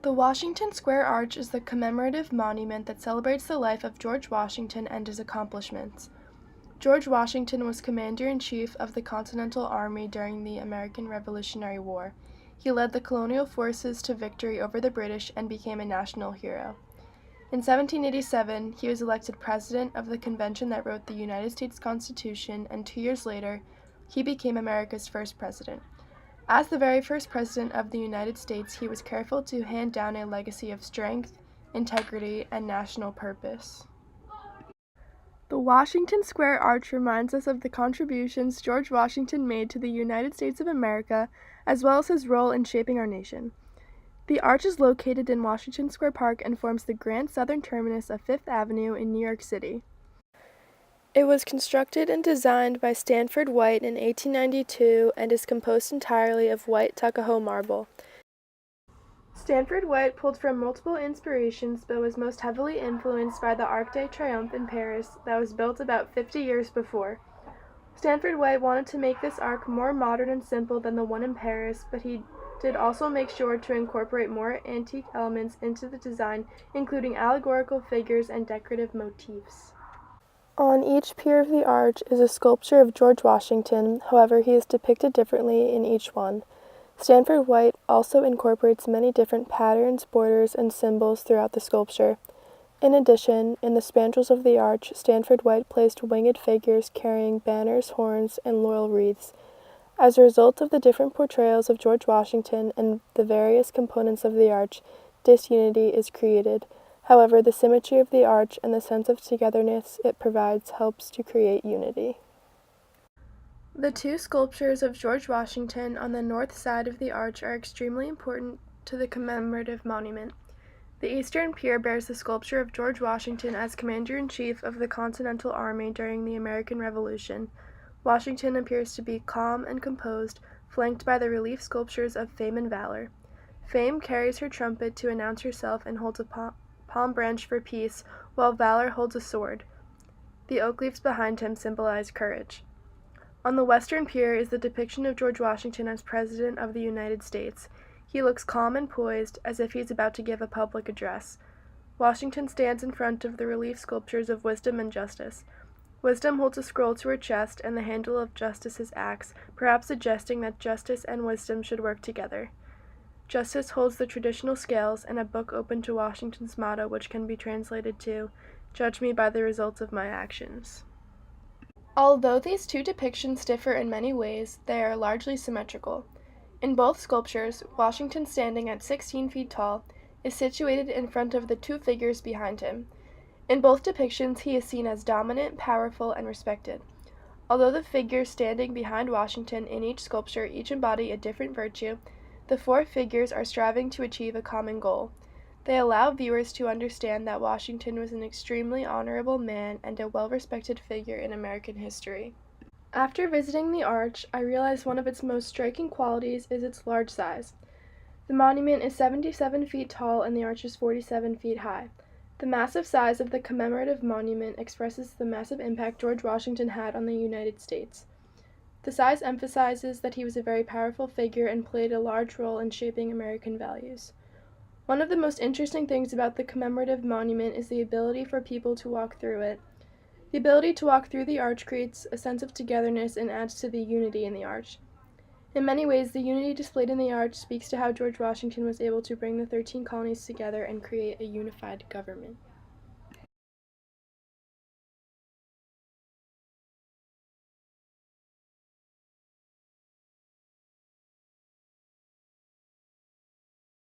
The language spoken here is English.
The Washington Square Arch is the commemorative monument that celebrates the life of George Washington and his accomplishments. George Washington was Commander-in-Chief of the Continental Army during the American Revolutionary War. He led the colonial forces to victory over the British and became a national hero. In 1787, he was elected president of the convention that wrote the United States Constitution, and 2 years later, he became America's first president. As the very first president of the United States, he was careful to hand down a legacy of strength, integrity, and national purpose. The Washington Square Arch reminds us of the contributions George Washington made to the United States of America, as well as his role in shaping our nation. The arch is located in Washington Square Park and forms the grand southern terminus of Fifth Avenue in New York City. It was constructed and designed by Stanford White in 1892 and is composed entirely of white Tuckahoe marble. Stanford White pulled from multiple inspirations but was most heavily influenced by the Arc de Triomphe in Paris that was built about 50 years before. Stanford White wanted to make this arc more modern and simple than the one in Paris, but he did also make sure to incorporate more antique elements into the design, including allegorical figures and decorative motifs. On each pier of the arch is a sculpture of George Washington, however he is depicted differently in each one. Stanford White also incorporates many different patterns, borders, and symbols throughout the sculpture. In addition, in the spandrels of the arch, Stanford White placed winged figures carrying banners, horns, and laurel wreaths. As a result of the different portrayals of George Washington and the various components of the arch, disunity is created. However, the symmetry of the arch and the sense of togetherness it provides helps to create unity. The two sculptures of George Washington on the north side of the arch are extremely important to the commemorative monument. The eastern pier bears the sculpture of George Washington as Commander-in-Chief of the Continental Army during the American Revolution. Washington appears to be calm and composed, flanked by the relief sculptures of Fame and Valor. Fame carries her trumpet to announce herself and holds a palm branch for peace, while Valor holds a sword. The oak leaves behind him symbolize courage. On the western pier is the depiction of George Washington as President of the United States. He looks calm and poised, as if he is about to give a public address. Washington stands in front of the relief sculptures of Wisdom and Justice. Wisdom holds a scroll to her chest and the handle of Justice's axe, perhaps suggesting that justice and wisdom should work together. Justice holds the traditional scales and a book open to Washington's motto, which can be translated to, "Judge me by the results of my actions." Although these two depictions differ in many ways, they are largely symmetrical. In both sculptures, Washington, standing at 16 feet tall, is situated in front of the two figures behind him. In both depictions, he is seen as dominant, powerful, and respected. Although the figures standing behind Washington in each sculpture each embody a different virtue, the four figures are striving to achieve a common goal. They allow viewers to understand that Washington was an extremely honorable man and a well-respected figure in American history. After visiting the arch, I realized one of its most striking qualities is its large size. The monument is 77 feet tall and the arch is 47 feet high. The massive size of the commemorative monument expresses the massive impact George Washington had on the United States. The size emphasizes that he was a very powerful figure and played a large role in shaping American values. One of the most interesting things about the commemorative monument is the ability for people to walk through it. The ability to walk through the arch creates a sense of togetherness and adds to the unity in the arch. In many ways, the unity displayed in the arch speaks to how George Washington was able to bring the 13 colonies together and create a unified government.